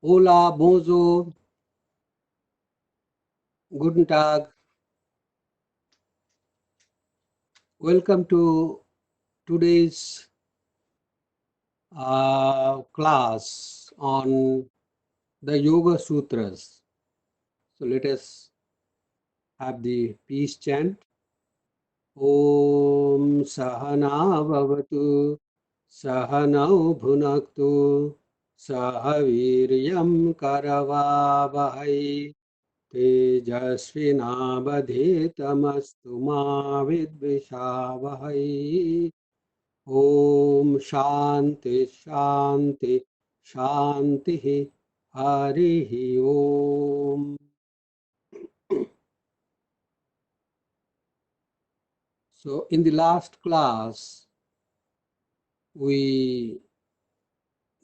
Hola, bonjour, guten Tag. Welcome to today's class on the Yoga Sutras. So let us have the peace chant. Om Sahana Bhavatu Sahanau Bhunaktu Sahaviryam Karavavahai Tejasvinavadhetamastu ma vidvishavahai. Om Shanti Shanti Shanti Harihi Om. So in the last class, we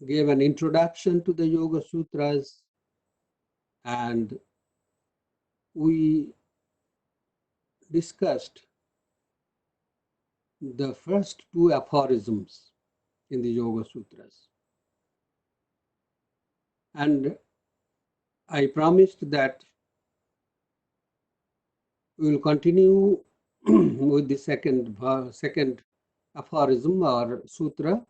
gave an introduction to the Yoga Sutras and we discussed the first two aphorisms in the Yoga Sutras. And I promised that we will continue with the second aphorism or sutra,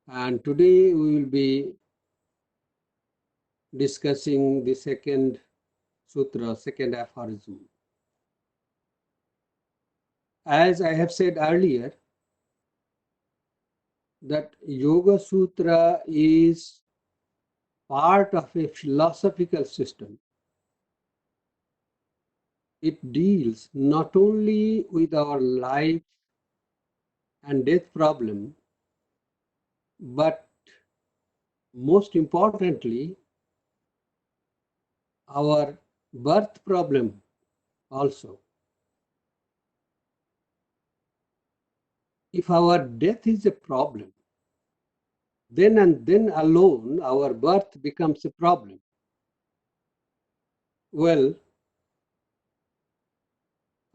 and today we will be discussing the second sutra, second aphorism. As I have said earlier, that Yoga Sutra is part of a philosophical system. It deals not only with our life and death problem, but most importantly, our birth problem also. If our death is a problem, then and then alone our birth becomes a problem. Well,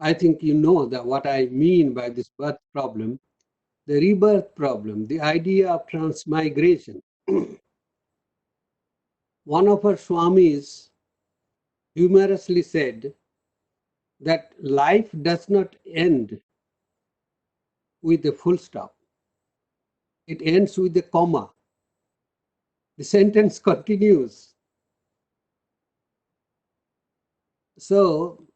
I think you know that what I mean by this birth problem, the rebirth problem, the idea of transmigration. One of our Swamis humorously said that life does not end with a full stop. It ends with a comma. The sentence continues. So,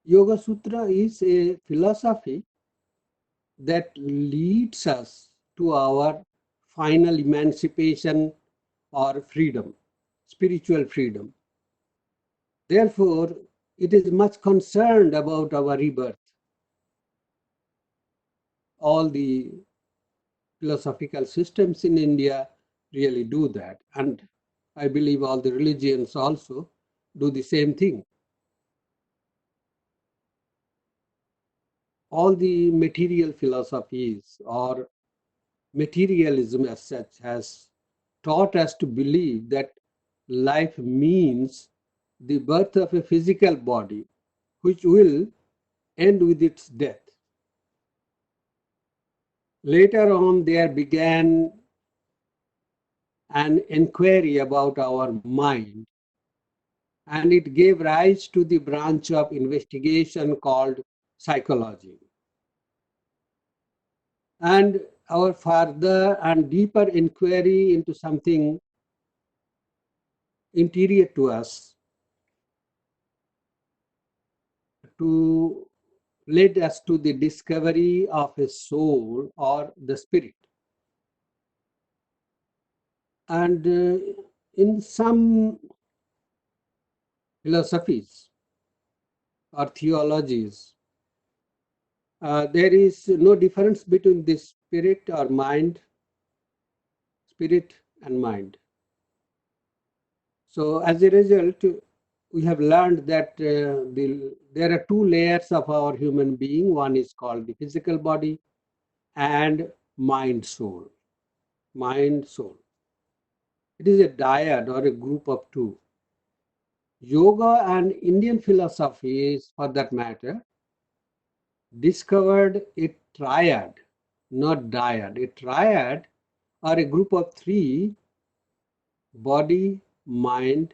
Yoga Sutra is a philosophy that leads us to our final emancipation or freedom, spiritual freedom. Therefore, it is much concerned about our rebirth. All the philosophical systems in India really do that, and I believe all the religions also do the same thing. All the material philosophies or materialism as such has taught us to believe that life means the birth of a physical body which will end with its death. Later on, there began an inquiry about our mind, and it gave rise to the branch of investigation called psychology. And our further and deeper inquiry into something interior to us to led us to the discovery of a soul or the spirit. And in some philosophies or theologies, there is no difference between the spirit or mind, spirit and mind. So as a result, we have learned that there are two layers of our human being. One is called the physical body and mind soul. Mind soul. It is a dyad or a group of two. Yoga and Indian philosophies, for that matter, discovered a triad, not dyad. A triad or a group of three body, mind,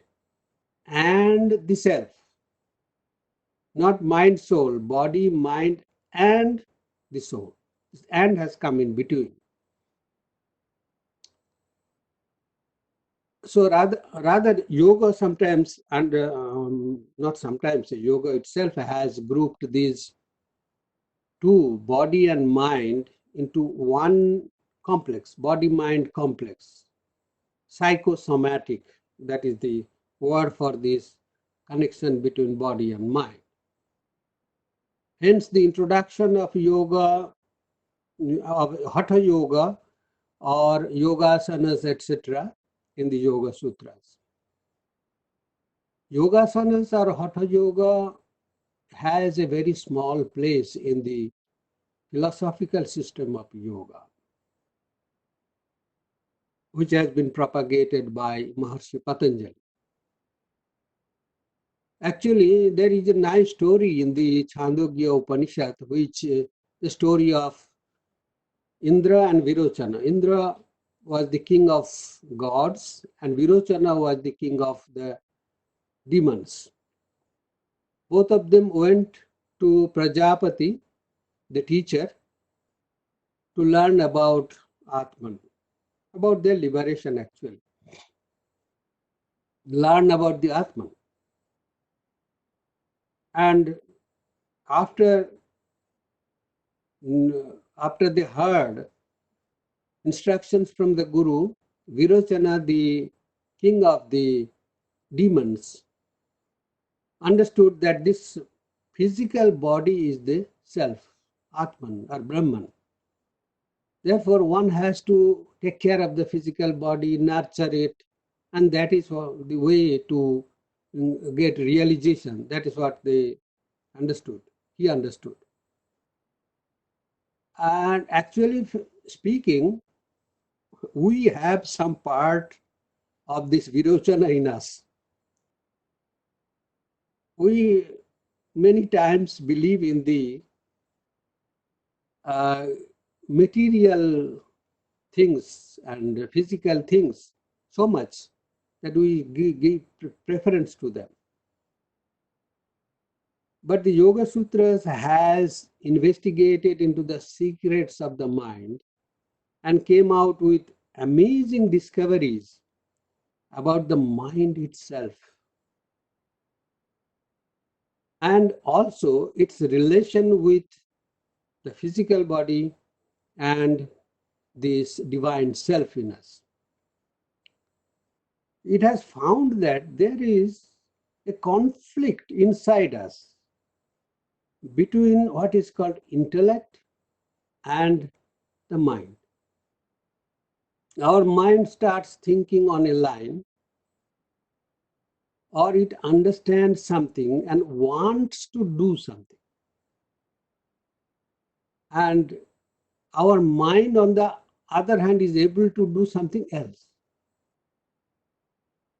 and the self. Not mind, soul, body, mind, and the soul. This and has come in between. So rather yoga sometimes, and not sometimes, yoga itself has grouped these two, body and mind, into one complex, body-mind complex, psychosomatic. That is the word for this connection between body and mind. Hence the introduction of yoga, of hatha yoga or yogasanas, etc., in the Yogasutras. Yogasanas or hatha yoga has a very small place in the philosophical system of yoga, which has been propagated by Maharshi Patanjali. Actually, there is a nice story in the Chandogya Upanishad, which the story of Indra and Virochana. Indra was the king of gods, and Virochana was the king of the demons. Both of them went to Prajapati, the teacher, to learn about Atman, about their liberation actually. Learn about the Atman. And after they heard instructions from the Guru, Virochana, the king of the demons, understood that this physical body is the self, Atman or Brahman. Therefore, one has to take care of the physical body, nurture it, and that is the way to get realization. That is what they understood. He understood. And actually speaking, we have some part of this Virochana in us. We many times believe in the material things and physical things so much that we give preference to them. But the Yoga Sutras has investigated into the secrets of the mind and came out with amazing discoveries about the mind itself and also its relation with the physical body and this divine self in us. It has found that there is a conflict inside us between what is called intellect and the mind. Our mind starts thinking on a line, or it understands something and wants to do something. And our mind, on the other hand, is able to do something else.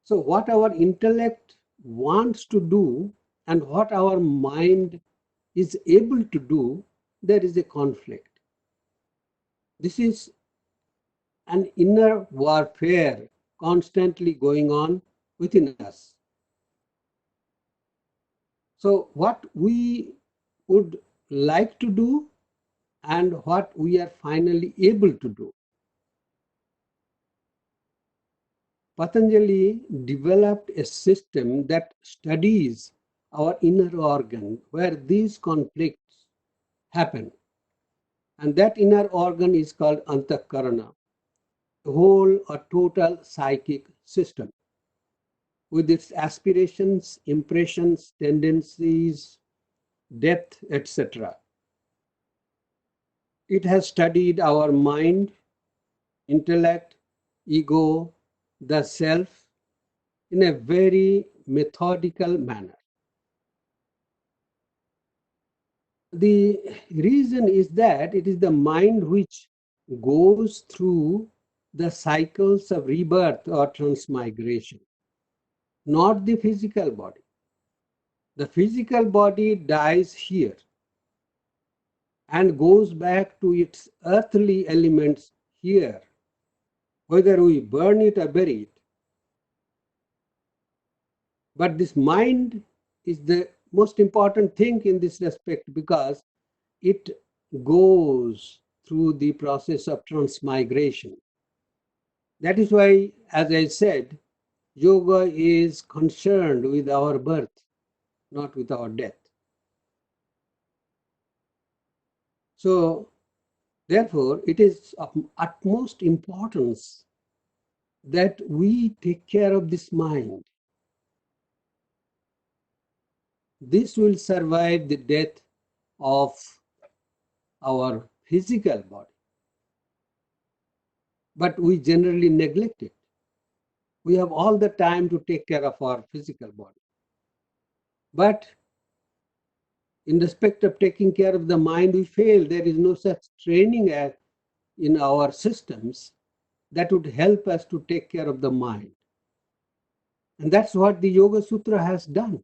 So what our intellect wants to do and what our mind is able to do, there is a conflict. This is an inner warfare constantly going on within us. So what we would like to do and what we are finally able to do. Patanjali developed a system that studies our inner organ where these conflicts happen. And that inner organ is called Antakarana, a whole or total psychic system with its aspirations, impressions, tendencies, depth, etc. It has studied our mind, intellect, ego, the self in a very methodical manner. The reason is that it is the mind which goes through the cycles of rebirth or transmigration, not the physical body. The physical body dies here and goes back to its earthly elements here, whether we burn it or bury it. But this mind is the most important thing in this respect because it goes through the process of transmigration. That is why, as I said, yoga is concerned with our birth, not with our death. So, therefore, it is of utmost importance that we take care of this mind. This will survive the death of our physical body. But we generally neglect it. We have all the time to take care of our physical body. But in respect of taking care of the mind, we fail. There is no such training in our systems that would help us to take care of the mind. And that's what the Yoga Sutra has done.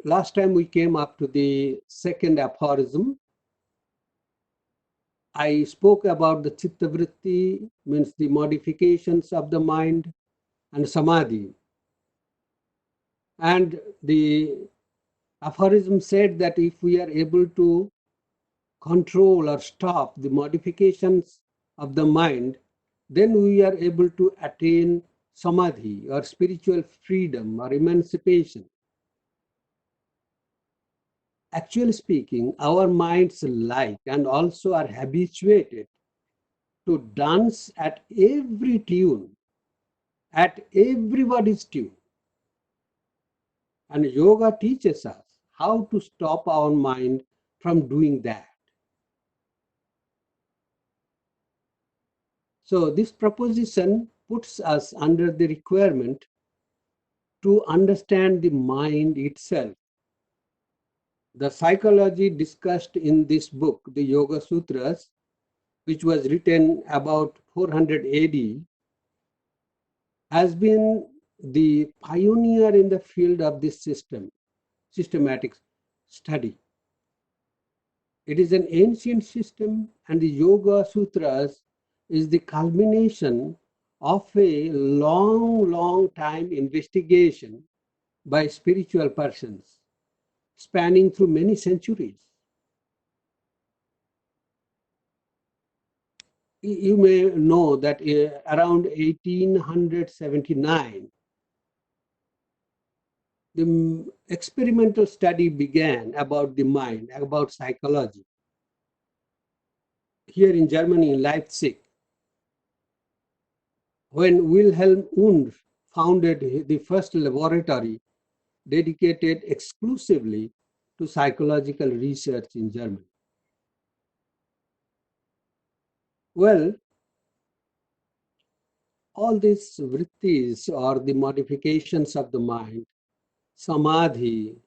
Last time we came up to the second aphorism. I spoke about the chitta vritti, means the modifications of the mind, and samadhi. And the aphorism said that if we are able to control or stop the modifications of the mind, then we are able to attain samadhi or spiritual freedom or emancipation. Actually speaking, our minds like and also are habituated to dance at every tune, at everybody's tune. And yoga teaches us how to stop our mind from doing that. So this proposition puts us under the requirement to understand the mind itself. The psychology discussed in this book, the Yogasutras, which was written about 400 AD, has been the pioneer in the field of this systematic study. It is an ancient system, and the Yoga Sutras is the culmination of a long time investigation by spiritual persons spanning through many centuries. You may know that around 1879, the experimental study began about the mind, about psychology. Here in Germany, in Leipzig, when Wilhelm Wundt founded the first laboratory dedicated exclusively to psychological research in Germany. Well, all these vrittis or the modifications of the mind, samadhi,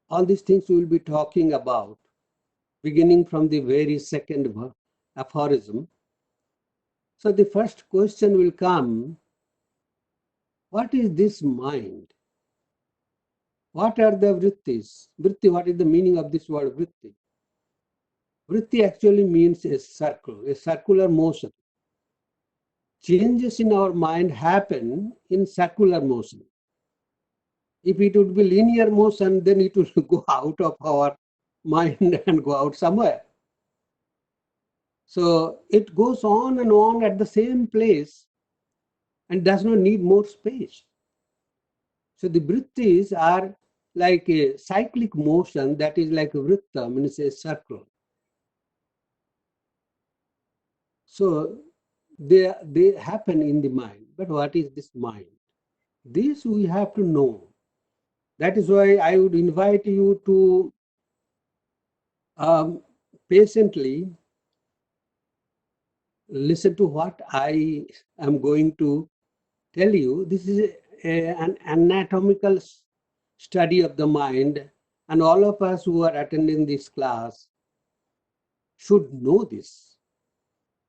all these things we will be talking about, beginning from the very second aphorism. So the first question will come, what is this mind? What are the vrittis? Vritti, what is the meaning of this word vritti? Vritti actually means a circle, a circular motion. Changes in our mind happen in circular motion. If it would be linear motion, then it will go out of our mind and go out somewhere. So it goes on and on at the same place and does not need more space. So the vrittis are like a cyclic motion that is like a vritta, means a circle. So they happen in the mind. But what is this mind? This we have to know. That is why I would invite you to patiently listen to what I am going to tell you. This is an anatomical study of the mind, and all of us who are attending this class should know this.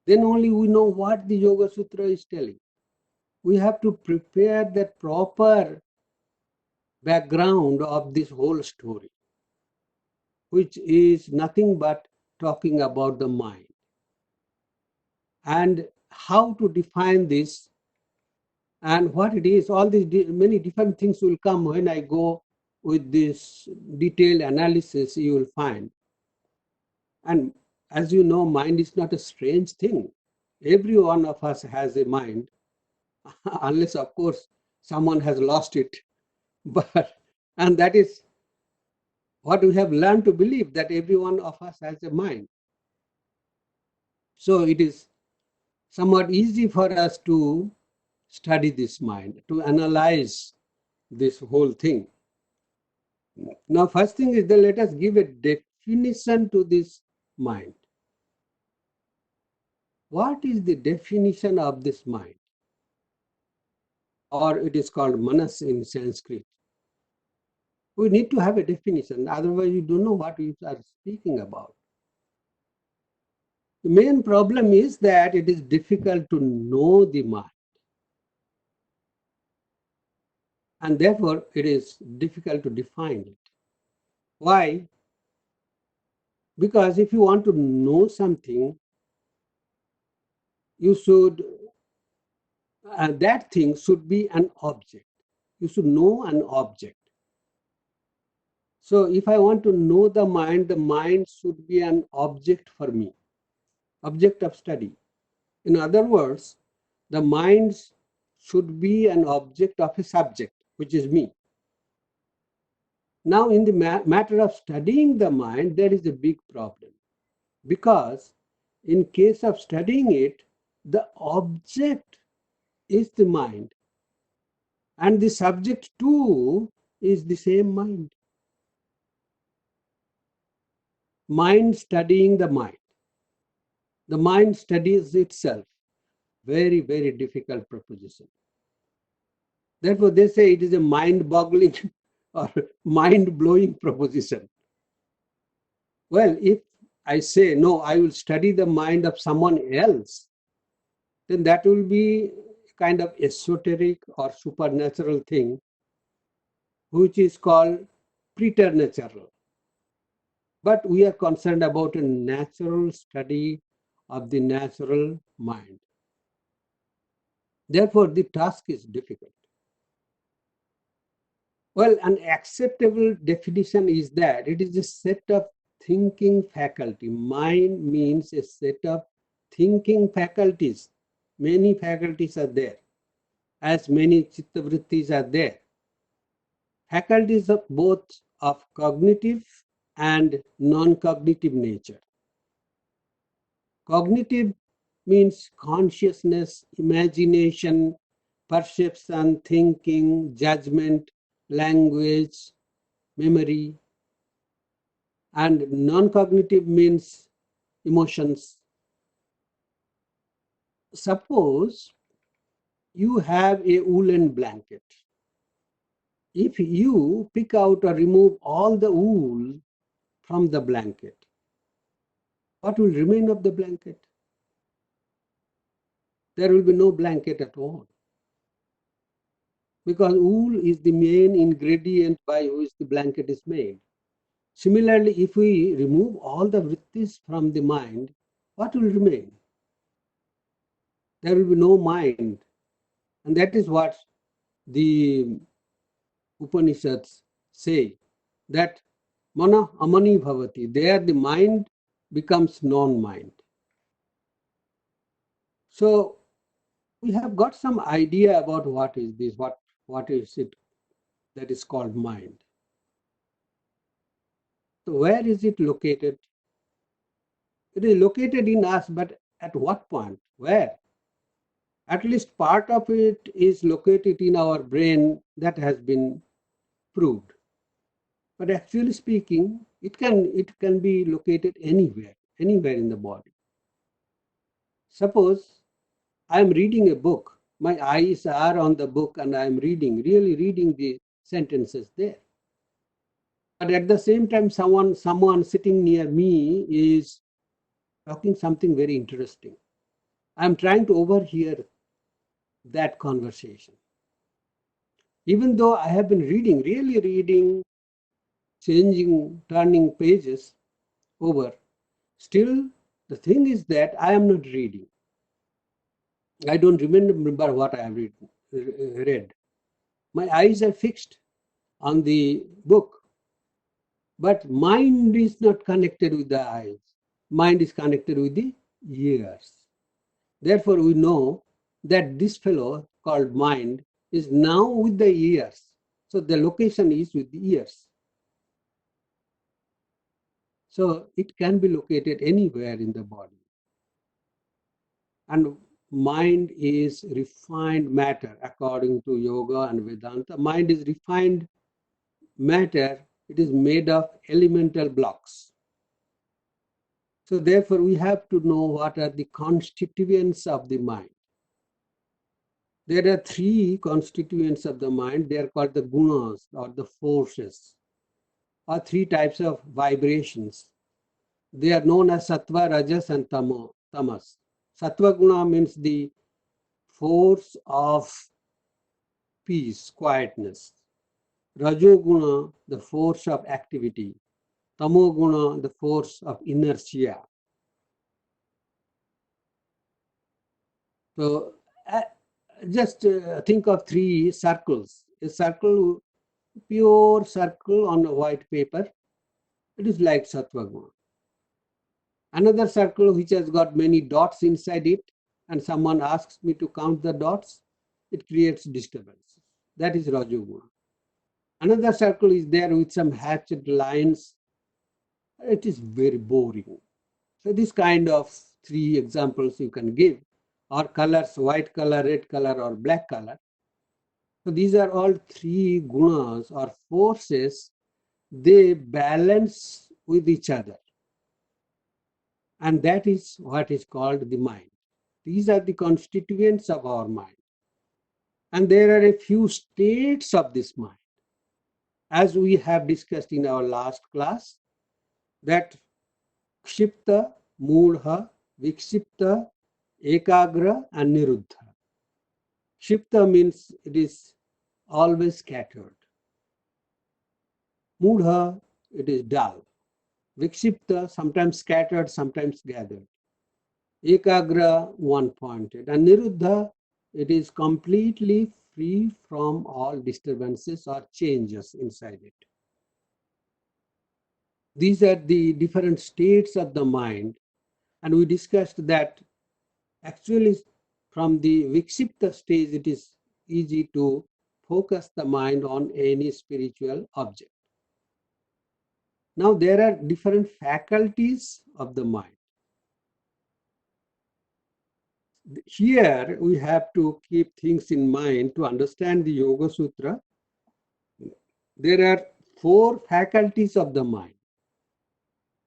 Then only we know what the Yoga Sutra is telling. We have to prepare the proper background of this whole story, which is nothing but talking about the mind. and how to define this and what it is. All these many different things will come when I go with this detailed analysis, you will find. And as you know, mind is not a strange thing. Every one of us has a mind, unless, of course, someone has lost it. But and that is what we have learned to believe, that every one of us has a mind. So it is somewhat easy for us to study this mind, to analyze this whole thing. Now, first thing is that let us give a definition to this mind. What is the definition of this mind? Or it is called manas in Sanskrit. We need to have a definition, otherwise you don't know what we are speaking about. The main problem is that it is difficult to know the mind, and therefore it is difficult to define it. Why? Because if you want to know something, you should, that thing should be an object. You should know an object. So if I want to know the mind should be an object for me, object of study. In other words, the mind should be an object of a subject, which is me. Now, in the matter of studying the mind, there is a big problem, because in case of studying it, the object is the mind, and the subject too is the same mind. Mind studying the mind. The mind studies itself. Very, very difficult proposition. Therefore, they say it is a mind-boggling or mind-blowing proposition. Well, if I say, no, I will study the mind of someone else, then that will be kind of esoteric or supernatural thing, which is called preternatural. But we are concerned about a natural study of the natural mind. Therefore, the task is difficult. Well, an acceptable definition is that it is a set of thinking faculty. Mind means a set of thinking faculties. Many faculties are there, as many chittavrittis are there. Faculties of both of cognitive and non-cognitive nature. Cognitive means consciousness, imagination, perception, thinking, judgment, language, memory. And non-cognitive means emotions. Suppose you have a woolen blanket. If you pick out or remove all the wool from the blanket, what will remain of the blanket? There will be no blanket at all, because wool is the main ingredient by which the blanket is made. Similarly, if we remove all the vrittis from the mind, what will remain? There will be no mind. And that is what the Upanishads say, that mana amani bhavati. There the mind becomes non-mind. So we have got some idea about what is this, what is it that is called mind. So where is it located? It is located in us, but at what point? Where? At least part of it is located in our brain, that has been proved. But actually speaking, it can be located anywhere in the body. Suppose I am reading a book, my eyes are on the book and I am really reading the sentences there. But at the same time, someone sitting near me is talking something very interesting. I am trying to overhear that conversation. Even though I have been really reading, changing, turning pages over, still the thing is that I am not reading. I don't remember what I have read. My eyes are fixed on the book, but mind is not connected with the eyes. Mind is connected with the ears. Therefore, we know that this fellow called mind is now with the ears. So the location is with the ears. So it can be located anywhere in the body. And mind is refined matter according to yoga and Vedanta. Mind is refined matter. It is made of elemental blocks. So therefore, we have to know what are the constituents of the mind. There are three constituents of the mind. They are called the gunas or the forces, or three types of vibrations. They are known as sattva, rajas, and tamas. Sattva guna means the force of peace, quietness. Rajoguna, the force of activity. Tamoguna, the force of inertia. So just think of three circles. A circle, pure circle on a white paper, it is like sattva guna. Another circle which has got many dots inside it, and someone asks me to count the dots, it creates disturbance. That is rajoguna. Another circle is there with some hatched lines. It is very boring. So this kind of three examples you can give, or colors, white color, red color, or black color. So these are all three gunas or forces. They balance with each other. And that is what is called the mind. These are the constituents of our mind. And there are a few states of this mind. As we have discussed in our last class, that kshipta, moodha, vikshipta, ekagra, and niruddha. Kshipta means it is always scattered. Moodha, it is dull. Vikshipta, sometimes scattered, sometimes gathered. Ekagra, one-pointed. And niruddha, it is completely free from all disturbances or changes inside it. These are the different states of the mind. And we discussed that actually from the vikshipta stage, it is easy to focus the mind on any spiritual object. Now there are different faculties of the mind. Here we have to keep things in mind to understand the Yoga Sutra. There are four faculties of the mind.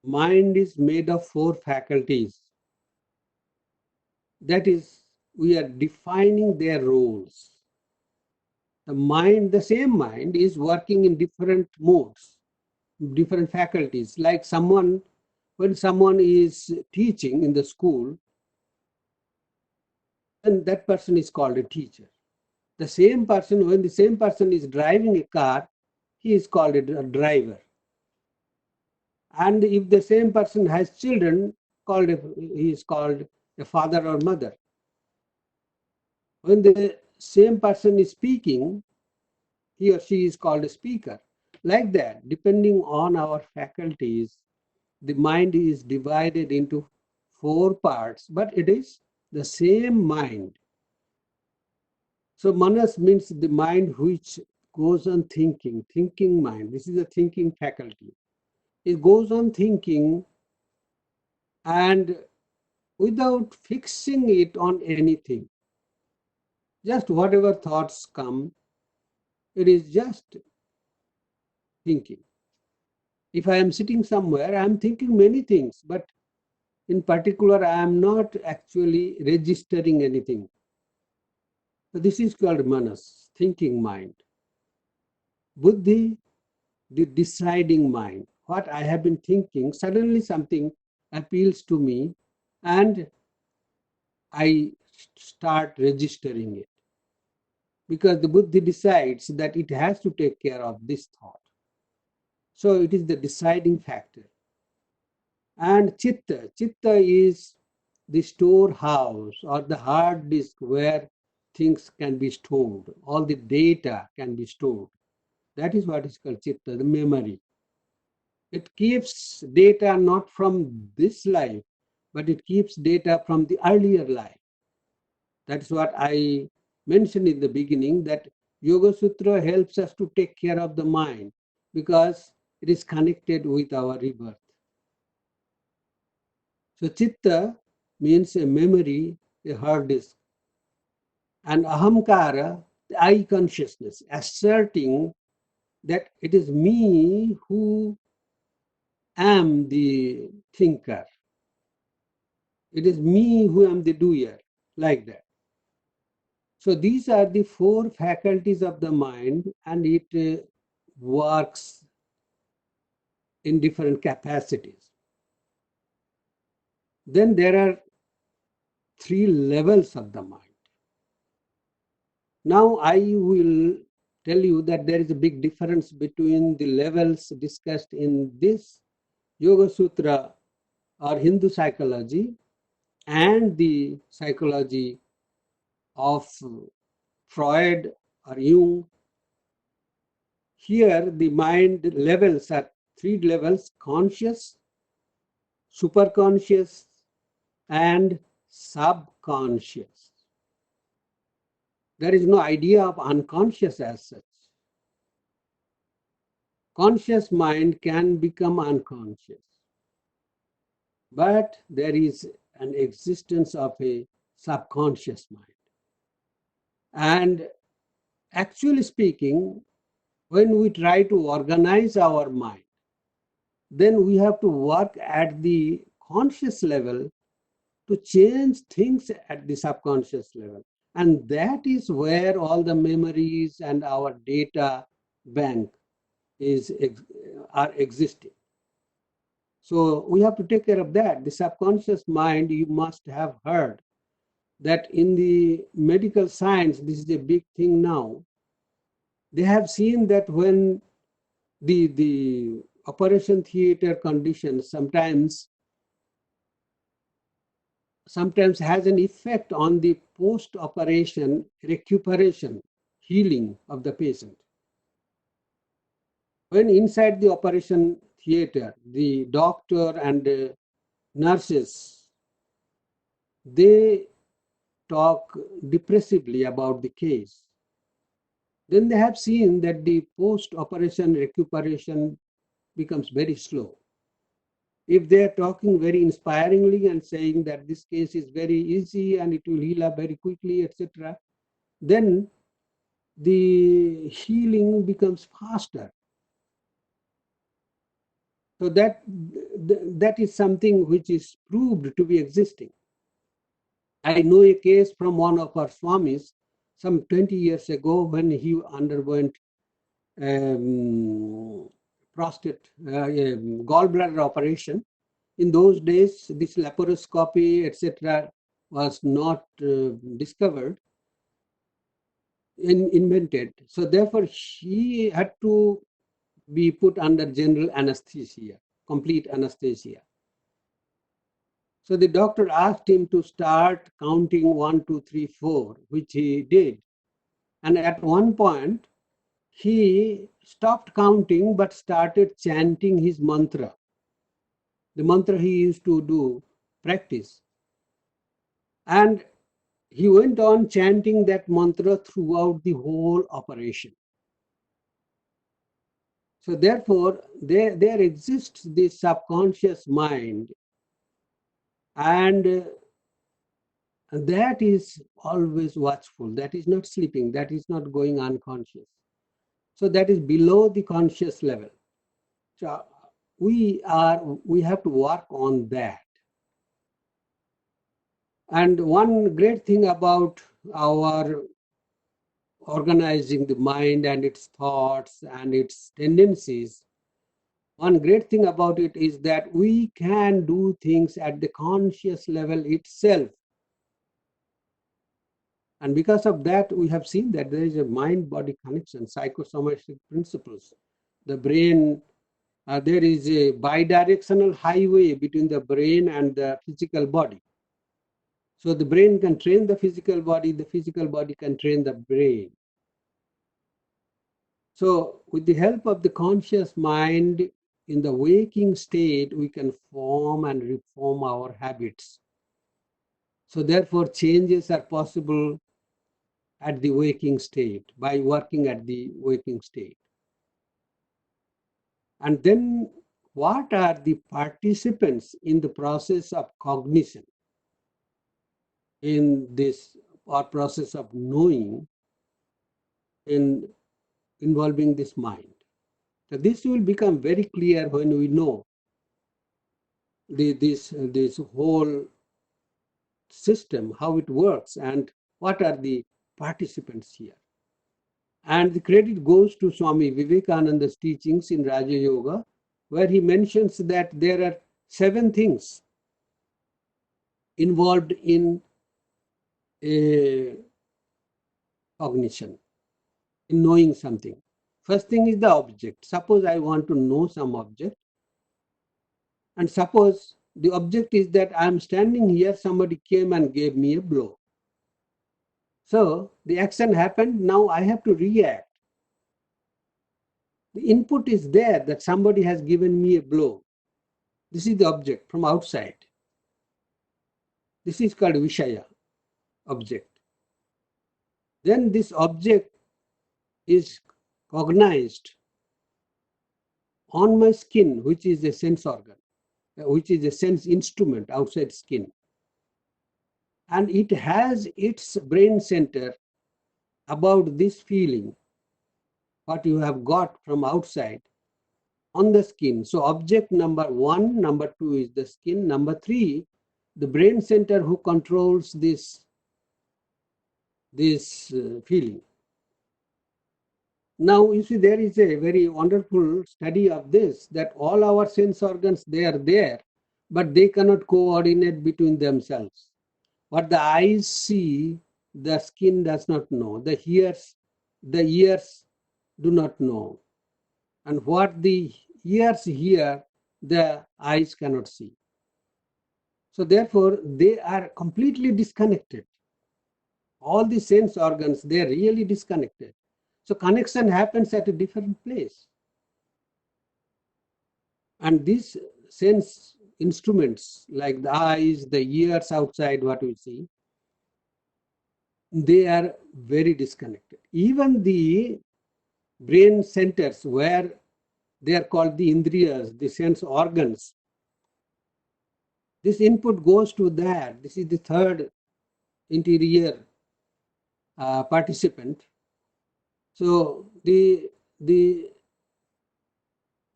Mind is made of four faculties. That is, we are defining their roles. The mind, the same mind, is working in different modes, different faculties. Like when someone is teaching in the school, then that person is called a teacher. The same person, when the same person is driving a car, he is called a driver. And if the same person has children, he is called a father or mother. When the same person is speaking, he or she is called a speaker. Like that, depending on our faculties, the mind is divided into four parts, but it is the same mind. So manas means the mind which goes on thinking mind. This is a thinking faculty. It goes on thinking, and without fixing it on anything, just whatever thoughts come, it is just thinking. If I am sitting somewhere, I am thinking many things, but in particular, I am not actually registering anything. So this is called manas, thinking mind. Buddhi, the deciding mind. What I have been thinking, suddenly something appeals to me and I start registering it. Because the Buddhi decides that it has to take care of this thought. So it is the deciding factor. And chitta is the storehouse or the hard disk where things can be stored, all the data can be stored. That is what is called chitta, the memory. It keeps data not from this life, but it keeps data from the earlier life. That's what I mentioned in the beginning, that Yoga Sutra helps us to take care of the mind because it is connected with our rebirth. So chitta means a memory, a hard disk. And ahamkara, the I consciousness, asserting that it is me who am the thinker. It is me who am the doer, like that. So these are the four faculties of the mind, and it works in different capacities. Then there are three levels of the mind. Now I will tell you that there is a big difference between the levels discussed in this Yoga Sutra or Hindu psychology and the psychology of Freud or Jung. Here the mind levels are three levels: conscious, superconscious, and subconscious. There is no idea of unconscious as such. Conscious mind can become unconscious, but there is an existence of a subconscious mind. And actually speaking, when we try to organize our mind, then we have to work at the conscious level to change things at the subconscious level. And that is where all the memories and our data bank are existing. So we have to take care of that. The subconscious mind, you must have heard that in the medical science, this is a big thing now. They have seen that when the operation theater conditions sometimes has an effect on the post-operation recuperation, healing of the patient. When inside the operation theater, the doctor and nurses, they talk depressively about the case, then they have seen that the post-operation recuperation becomes very slow. If they are talking very inspiringly and saying that this case is very easy and it will heal up very quickly, etc., then the healing becomes faster. So that is something which is proved to be existing. I know a case from one of our swamis some 20 years ago when he underwent prostate gallbladder operation. In those days, this laparoscopy, etc., was not discovered, invented. So therefore, he had to be put under general anesthesia, complete anesthesia. So the doctor asked him to start counting 1, 2, 3, 4, which he did. And at one point, he stopped counting but started chanting his mantra, the mantra he used to do, practice. And he went on chanting that mantra throughout the whole operation. So therefore, there exists this subconscious mind, and that is always watchful. That is not sleeping. That is not going unconscious. So that is below the conscious level. So we have to work on that. And one great thing about our organizing the mind and its thoughts and its tendencies, one great thing about it is that we can do things at the conscious level itself. And because of that, we have seen that there is a mind-body connection, psychosomatic principles. The brain, there is a bidirectional highway between the brain and the physical body. So the brain can train the physical body can train the brain. So with the help of the conscious mind in the waking state, we can form and reform our habits. So therefore, changes are possible at the waking state by working at the waking state. And then what are the participants in the process of cognition, in this or process of knowing in involving this mind? So this will become very clear when we know this whole system, how it works, and what are the participants here. And the credit goes to Swami Vivekananda's teachings in Raja Yoga, where he mentions that there are 7 things involved in a cognition, in knowing something. First thing is the object. Suppose I want to know some object, and suppose the object is that I am standing here, somebody came and gave me a blow. So the action happened, now I have to react. The input is there that somebody has given me a blow. This is the object from outside. This is called Vishaya, object. Then this object is cognized on my skin, which is a sense organ, which is a sense instrument outside skin. And it has its brain center about this feeling, what you have got from outside on the skin. So object number 1, number 2 is the skin, number 3, the brain center who controls this feeling. Now you see, there is a very wonderful study of this, that all our sense organs, they are there, but they cannot coordinate between themselves. What the eyes see, the skin does not know. The ears do not know. And what the ears hear, the eyes cannot see. So therefore, they are completely disconnected. All the sense organs, they are really disconnected. So connection happens at a different place. And these sense instruments, like the eyes, the ears outside, what we see, they are very disconnected. Even the brain centers, where they are called the indriyas, the sense organs, this input goes to that. This is the third interior participant. So the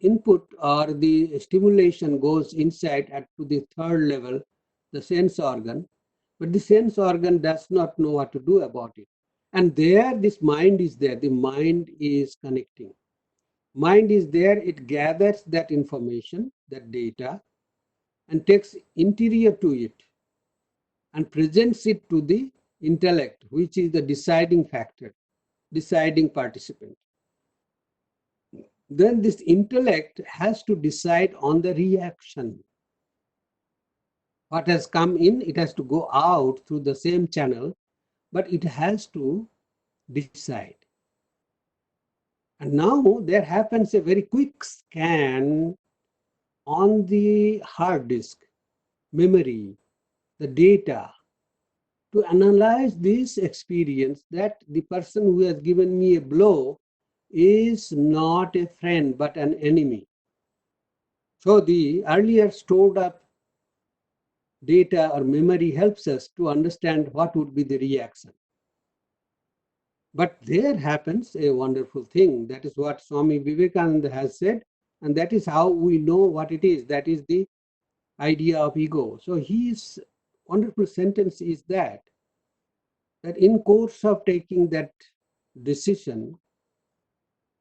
input or the stimulation goes inside to the third level, the sense organ, but the sense organ does not know what to do about it. And there, this mind is there. The mind is connecting. Mind is there. It gathers that information, that data, and takes interior to it and presents it to the intellect, which is the deciding factor, deciding participant. Then this intellect has to decide on the reaction. What has come in, it has to go out through the same channel, but it has to decide. And now there happens a very quick scan on the hard disk, memory, the data, to analyze this experience that the person who has given me a blow is not a friend but an enemy. So the earlier stored up data or memory helps us to understand what would be the reaction. But there happens a wonderful thing. That is what Swami Vivekananda has said, and that is how we know what it is. That is the idea of ego. So his wonderful sentence is that in course of taking that decision,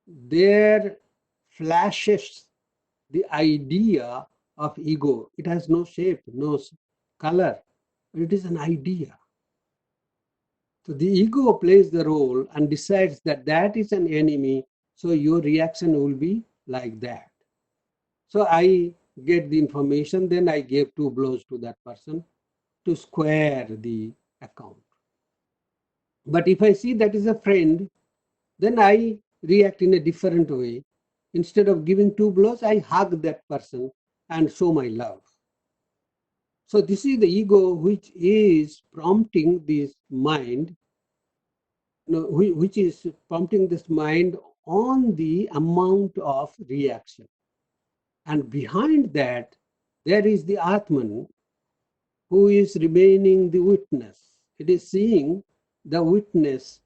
there flashes the idea of ego. It has no shape, no color, but it is an idea. So the ego plays the role and decides that that is an enemy, so your reaction will be like that. So I get the information, then I gave 2 blows to that person. to square the account. But if I see that is a friend, then I react in a different way. Instead of giving two blows, I hug that person and show my love. So this is the ego which is prompting this mind, which is prompting this mind on the amount of reaction. And behind that, there is the Atman who is remaining the witness. It is seeing the witness,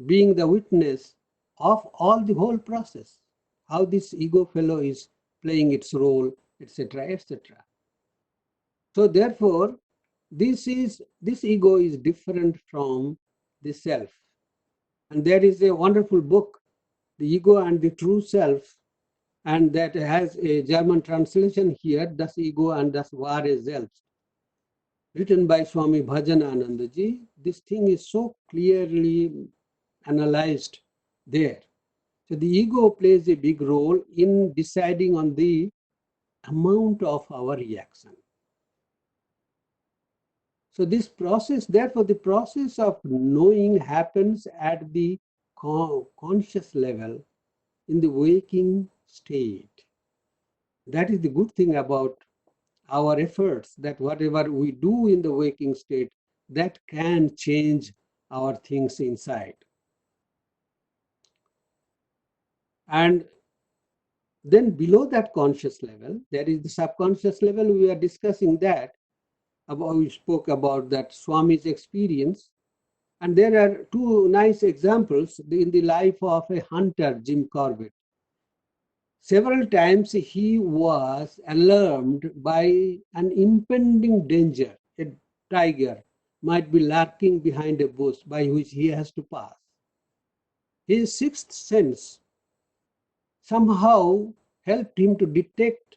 being the witness of all the whole process, how this ego fellow is playing its role, etc., etc. So therefore, this ego is different from the self. And there is a wonderful book, The Ego and the True Self, and that has a German translation here, Das Ego and das wahre Selbst, written by Swami Baneshananda ji. This thing is so clearly analyzed there. So the ego plays a big role in deciding on the amount of our reaction. So this process, therefore, the process of knowing happens at the conscious level in the waking state. That is the good thing about our efforts, that whatever we do in the waking state, that can change our things inside. And then below that conscious level, there is the subconscious level. We are discussing that. We spoke about that Swami's experience. And there are two nice examples in the life of a hunter, Jim Corbett. Several times he was alarmed by an impending danger. A tiger might be lurking behind a bush by which he has to pass. His sixth sense somehow helped him to detect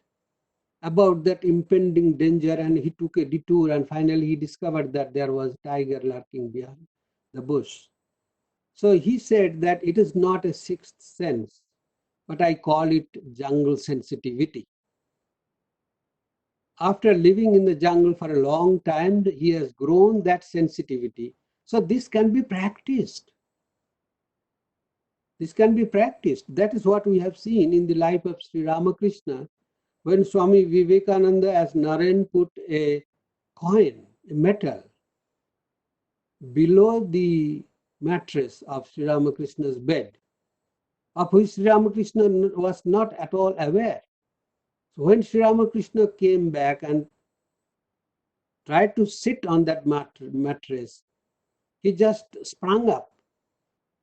about that impending danger, and he took a detour, and finally he discovered that there was a tiger lurking behind the bush. So he said that it is not a sixth sense, but I call it jungle sensitivity. After living in the jungle for a long time, he has grown that sensitivity. So this can be practiced. This can be practiced. That is what we have seen in the life of Sri Ramakrishna, when Swami Vivekananda as Naren put a coin, a metal, below the mattress of Sri Ramakrishna's bed, of which Sri Ramakrishna was not at all aware. So when Sri Ramakrishna came back and tried to sit on that mattress, he just sprang up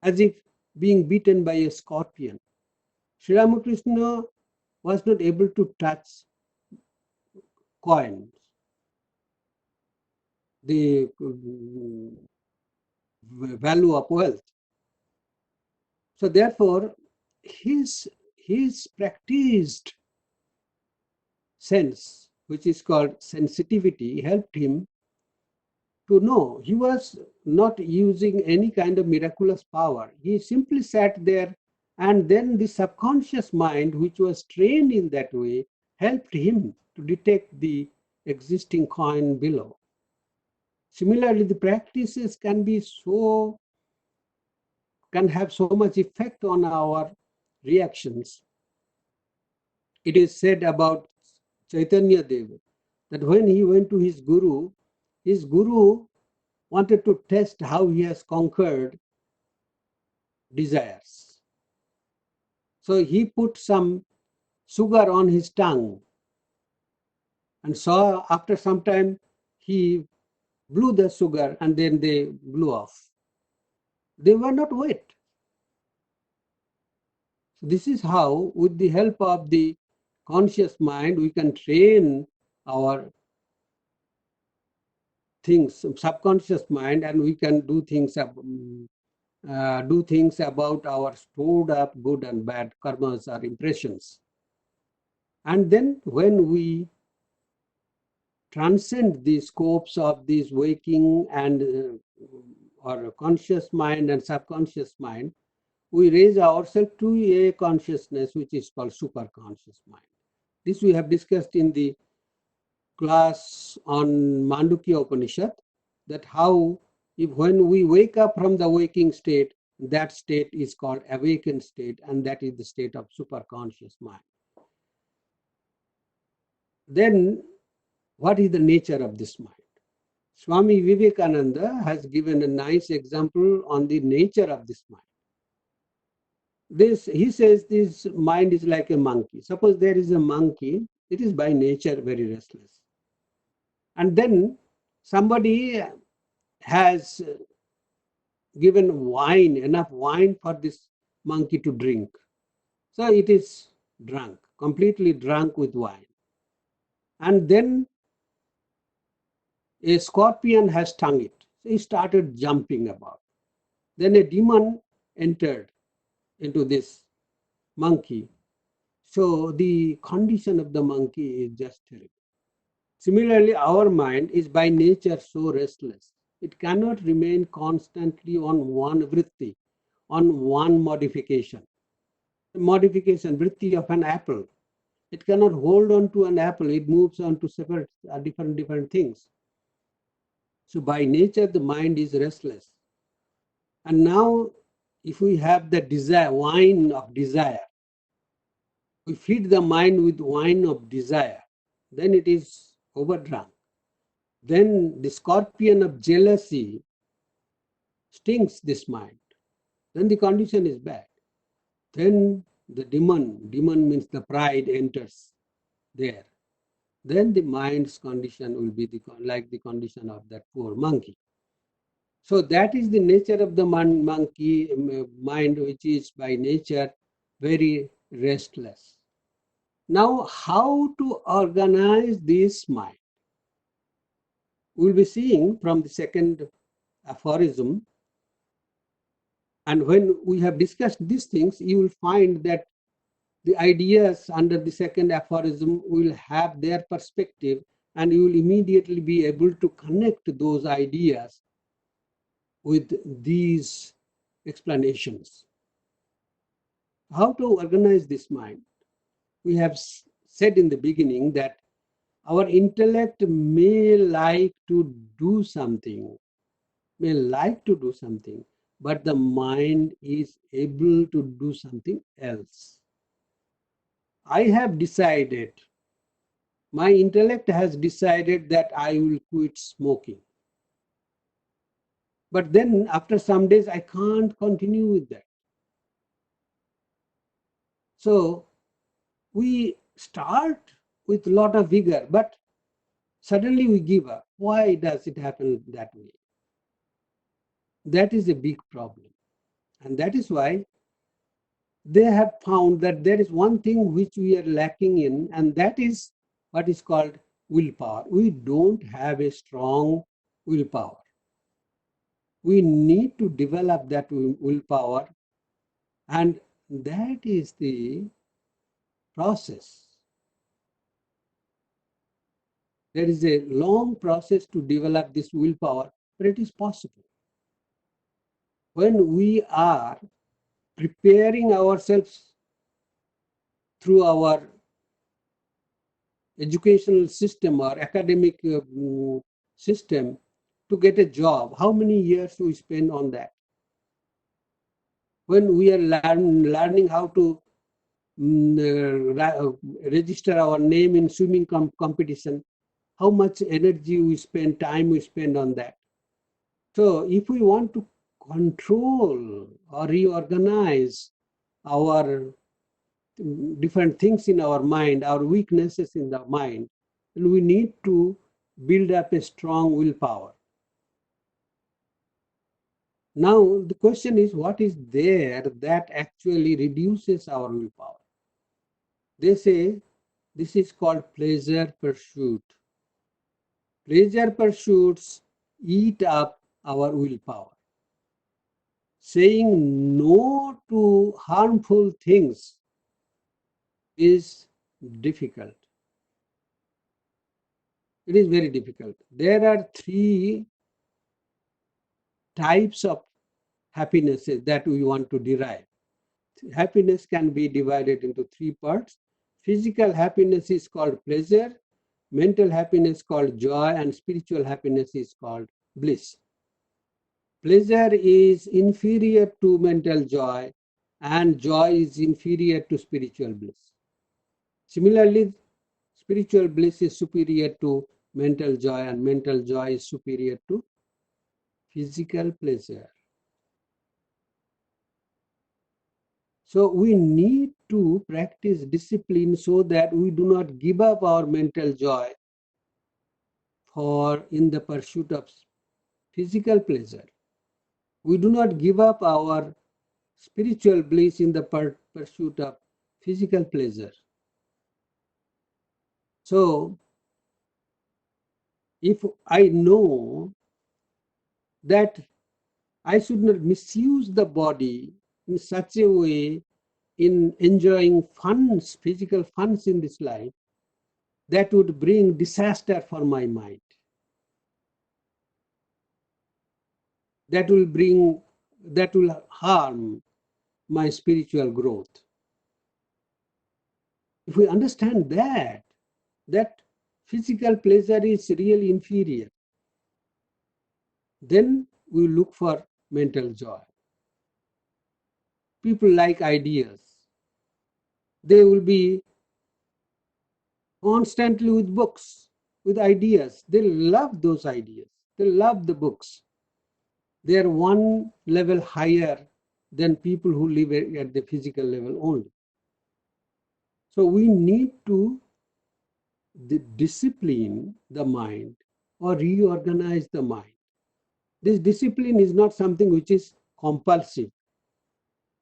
as if being bitten by a scorpion. Sri Ramakrishna was not able to touch coins, the value of wealth. So therefore, his practiced sense, which is called sensitivity, helped him to know. He was not using any kind of miraculous power. He simply sat there, and then the subconscious mind, which was trained in that way, helped him to detect the existing coin below. Similarly, the practices can have so much effect on our reactions. It is said about Chaitanya Deva that when he went to his guru wanted to test how he has conquered desires. So he put some sugar on his tongue and saw after some time he blew the sugar and then they blew off. They were not wet. So this is how, with the help of the conscious mind, we can train our things, subconscious mind, and we can do things about our stored up good and bad karmas or impressions. And then when we transcend the scopes of this waking and or conscious mind and subconscious mind, we raise ourselves to a consciousness which is called superconscious mind. This we have discussed in the class on Mandukya Upanishad, that how if when we wake up from the waking state, that state is called awakened state, and that is the state of superconscious mind. Then what is the nature of this mind? Swami Vivekananda has given a nice example on the nature of this mind. He says this mind is like a monkey. Suppose there is a monkey, it is by nature very restless. And then somebody has given wine, enough wine for this monkey to drink. So it is drunk, completely drunk with wine. And then a scorpion has stung it. So he started jumping about. Then a demon entered into this monkey. So the condition of the monkey is just terrible. Similarly, our mind is by nature so restless. It cannot remain constantly on one vritti, on one modification. Modification, vritti of an apple. It cannot hold on to an apple. It moves on to separate different things. So by nature, the mind is restless. And now, if we have the desire, wine of desire, we feed the mind with wine of desire, then it is overdrunk. Then the scorpion of jealousy stings this mind. Then the condition is bad. Then the demon means the pride enters there. Then the mind's condition will be like the condition of that poor monkey. So that is the nature of the monkey mind, which is by nature very restless. Now, how to organize this mind? We'll be seeing from the second aphorism. And when we have discussed these things, you will find that the ideas under the second aphorism will have their perspective, and you will immediately be able to connect those ideas with these explanations. How to organize this mind? We have said in the beginning that our intellect may like to do something, but the mind is able to do something else. I have decided, my intellect has decided that I will quit smoking. But then after some days, I can't continue with that. So we start with a lot of vigor, but suddenly we give up. Why does it happen that way? That is a big problem. And that is why they have found that there is one thing which we are lacking in, and that is what is called willpower. We don't have a strong willpower. We need to develop that willpower, and that is the process. There is a long process to develop this willpower, but it is possible. When we are preparing ourselves through our educational system or academic system to get a job, how many years we spend on that? When we are learning how to register our name in swimming competition, how much energy we spend, time we spend on that. So if we want to control or reorganize our different things in our mind, our weaknesses in the mind, then we need to build up a strong willpower. Now the question is, what is there that actually reduces our willpower? They say this is called pleasure pursuit. Pleasure pursuits eat up our willpower. Saying no to harmful things is difficult. It is very difficult. There are three types of happinesses that we want to derive. Happiness can be divided into three parts. Physical happiness is called pleasure. mental happiness called joy and spiritual happiness is called bliss. Pleasure is inferior to mental joy and joy is inferior to spiritual bliss. Similarly, spiritual bliss is superior to mental joy and mental joy is superior to physical pleasure. So we need to practice discipline so that we do not give up our mental joy for in the pursuit of physical pleasure. We do not give up our spiritual bliss in the pursuit of physical pleasure. So if I know that I should not misuse the body in such a way in enjoying funs, physical funs in this life, that would bring disaster for my mind. That will harm my spiritual growth. If we understand that physical pleasure is really inferior, then we look for mental joy. People like ideas. They will be constantly with books, with ideas. They love those ideas. They love the books. They are one level higher than people who live at the physical level only. So we need to discipline the mind or reorganize the mind. This discipline is not something which is compulsive,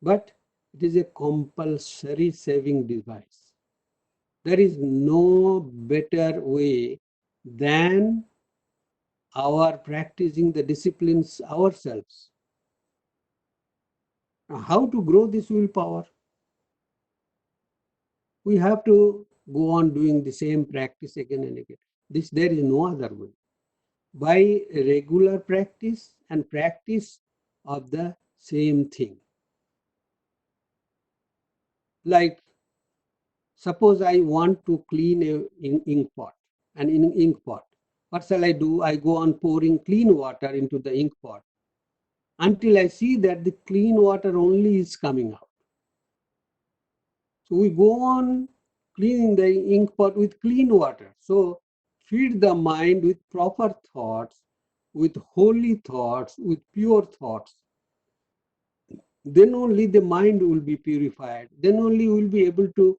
but it is a compulsory saving device. There is no better way than our practicing the disciplines ourselves. Now, how to grow this willpower? We have to go on doing the same practice again and again. There is no other way. By regular practice and practice of the same thing. Like, suppose I want to clean an ink pot. What shall I do? I go on pouring clean water into the ink pot until I see that the clean water only is coming out. So we go on cleaning the ink pot with clean water. So feed the mind with proper thoughts, with holy thoughts, with pure thoughts. Then only the mind will be purified. Then only we will be able to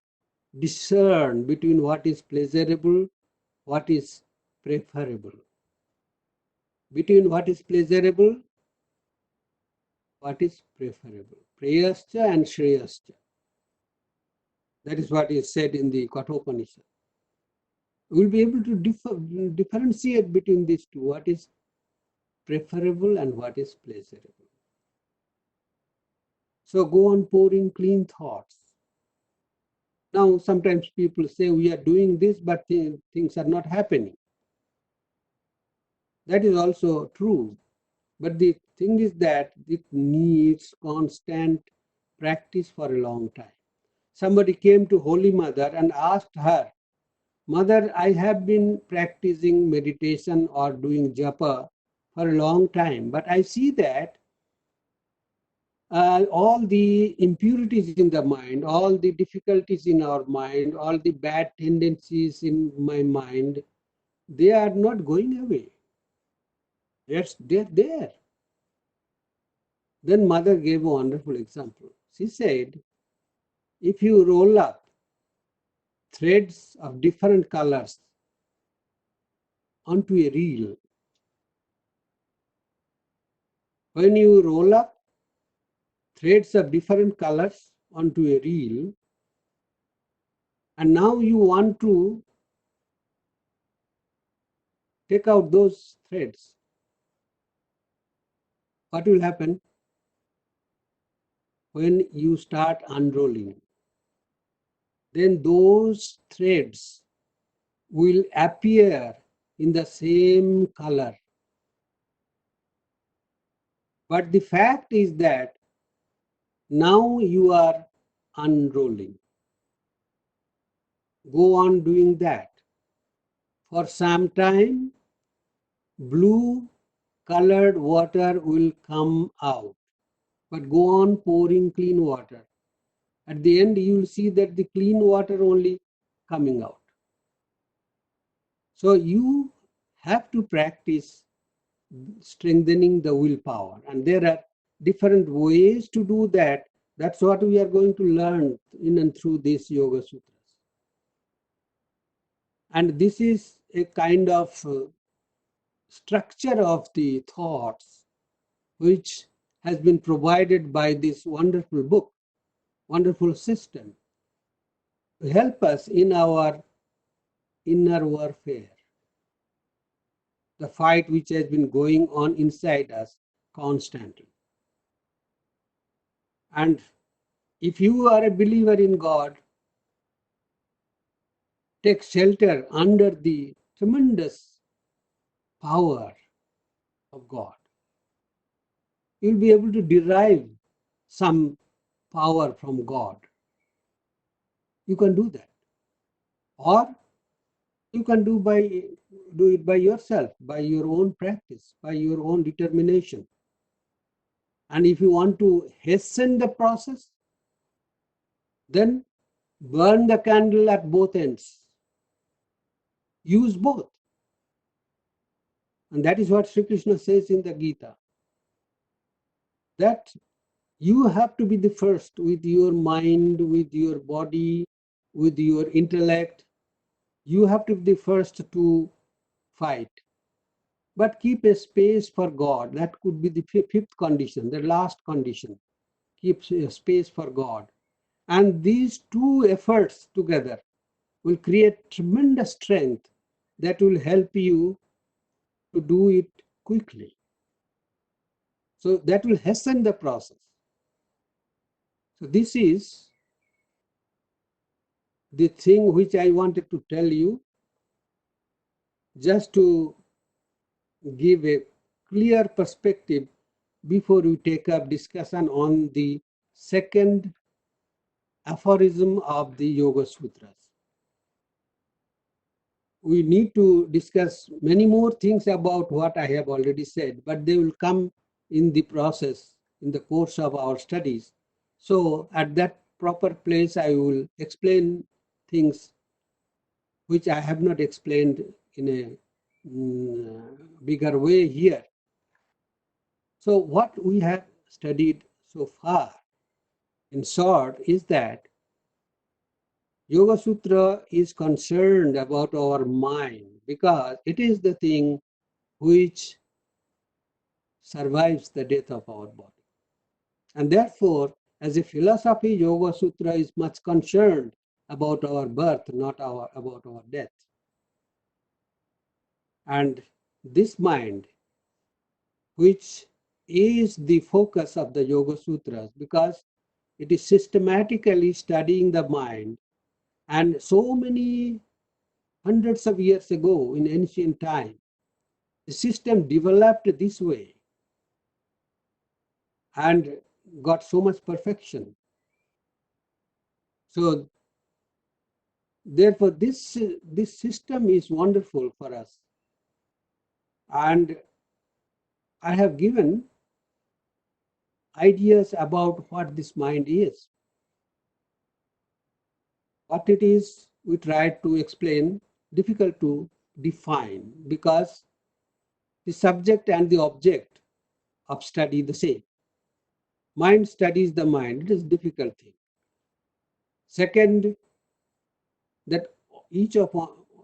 discern between what is pleasurable, what is preferable. Between what is pleasurable, what is preferable. Preyascha and Shreyascha. That is what is said in the Kathopanishad. We will be able to differentiate between these two, what is preferable and what is pleasurable. So go on pouring clean thoughts. Now, sometimes people say we are doing this, but things are not happening. That is also true. But the thing is that it needs constant practice for a long time. Somebody came to Holy Mother and asked her, Mother, I have been practicing meditation or doing japa for a long time, but I see that all the impurities in the mind, all the difficulties in our mind, all the bad tendencies in my mind, they are not going away. They're there. Then Mother gave a wonderful example. She said, if you roll up threads of different colors onto a reel, when you roll up threads of different colors onto a reel, and now you want to take out those threads, what will happen? When you start unrolling, then those threads will appear in the same color. But the fact is that now you are unrolling. Go on doing that For some time, blue colored water will come out, but go on pouring clean water. At the end, you will see that the clean water only coming out. So you have to practice strengthening the willpower, and there are different ways to do that. That's what we are going to learn in and through these Yoga Sutras. And this is a kind of structure of the thoughts which has been provided by this wonderful book, wonderful system, to help us in our inner warfare, the fight which has been going on inside us constantly. And if you are a believer in God, take shelter under the tremendous power of God. You'll be able to derive some power from God. You can do that. Or you can do it by yourself, by your own practice, by your own determination. And if you want to hasten the process, then burn the candle at both ends. Use both. And that is what Sri Krishna says in the Gita. That you have to be the first with your mind, with your body, with your intellect. You have to be the first to fight. But keep a space for God. That could be the fifth condition, the last condition. Keep a space for God. And these two efforts together will create tremendous strength that will help you to do it quickly. So that will hasten the process. So this is the thing which I wanted to tell you, just to give a clear perspective before we take up discussion on the second aphorism of the Yoga Sutras. We need to discuss many more things about what I have already said, but they will come in the process, in the course of our studies. So at that proper place, I will explain things which I have not explained in a bigger way here. So what we have studied so far, in short, is that Yoga Sutra is concerned about our mind because it is the thing which survives the death of our body. And therefore, as a philosophy, Yoga Sutra is much concerned about our birth, not about our death. And this mind, which is the focus of the Yoga Sutras, because it is systematically studying the mind. And so many hundreds of years ago in ancient time, the system developed this way and got so much perfection. So therefore this system is wonderful for us. And I have given ideas about what this mind is. What it is, we tried to explain, difficult to define because the subject and the object of study the same. Mind studies the mind. It is a difficult thing. Second, that each of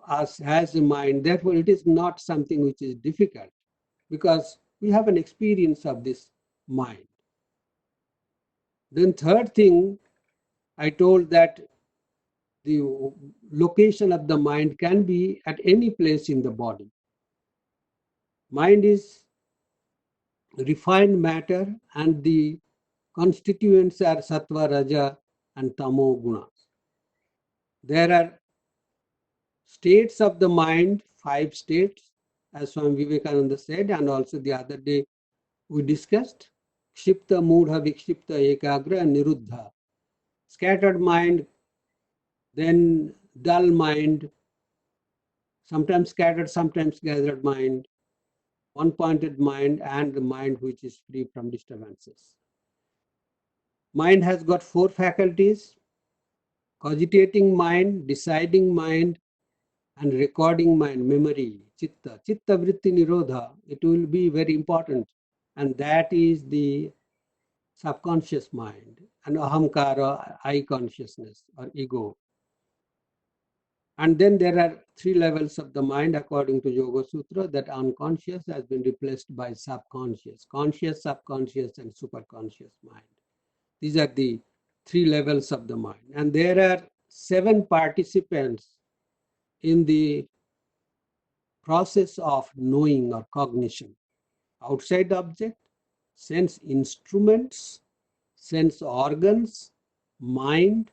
us has a mind. Therefore, it is not something which is difficult because we have an experience of this mind. Then third thing, I told that the location of the mind can be at any place in the body. Mind is refined matter and the constituents are sattva, raja and tamo gunas. There are states of the mind, 5 states, as Swami Vivekananda said, and also the other day we discussed Kshipta, Mudha, Vikshipta, Ekagra and Niruddha. Scattered mind, then dull mind, sometimes scattered, sometimes gathered mind, one-pointed mind, and the mind which is free from disturbances. Mind has got four faculties: cogitating mind, deciding mind, and recording mind, memory, chitta. Chitta vritti nirodha, it will be very important. And that is the subconscious mind, and ahamkara, I consciousness or ego. And then there are three levels of the mind according to Yoga Sutra, that unconscious has been replaced by subconscious, conscious, subconscious, and superconscious mind. These are the three levels of the mind. And there are 7 participants in the process of knowing or cognition: outside object, sense instruments, sense organs, mind,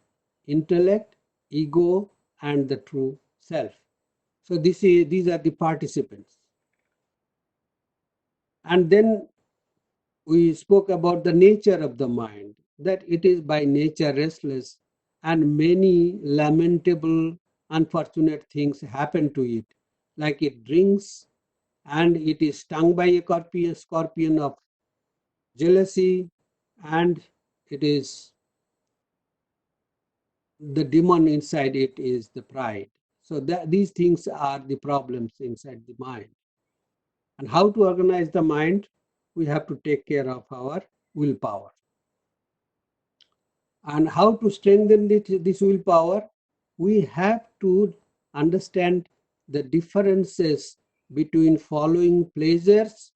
intellect, ego, and the true self. So these are the participants. And then we spoke about the nature of the mind, that it is by nature restless, and many lamentable, unfortunate things happen to it, like it drinks and it is stung by a scorpion of jealousy, and it is the demon inside it is the pride. So these things are the problems inside the mind. And how to organize the mind? We have to take care of our willpower. And how to strengthen this willpower? We have to understand the differences between following pleasures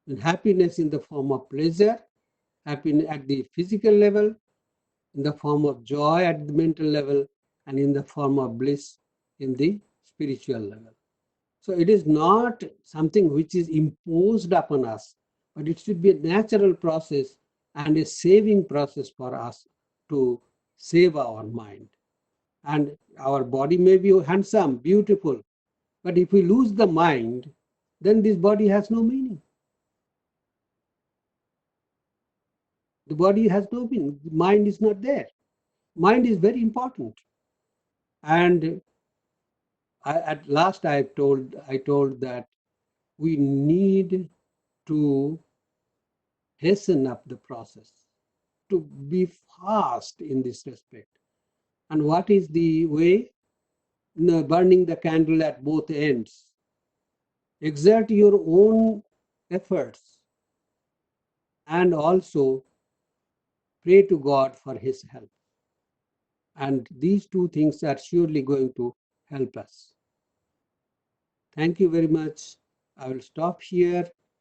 and happiness in the form of pleasure, happiness at the physical level, in the form of joy at the mental level, and in the form of bliss in the spiritual level. So it is not something which is imposed upon us, but it should be a natural process and a saving process for us to save our mind. And our body may be handsome, beautiful, but if we lose the mind, then this body has no meaning. The body has no meaning. The mind is not there. Mind is very important. And at last I told that we need to hasten up the process, to be fast in this respect. And what is the way? No, burning the candle at both ends. Exert your own efforts and also pray to God for His help. And these two things are surely going to help us. Thank you very much. I will stop here.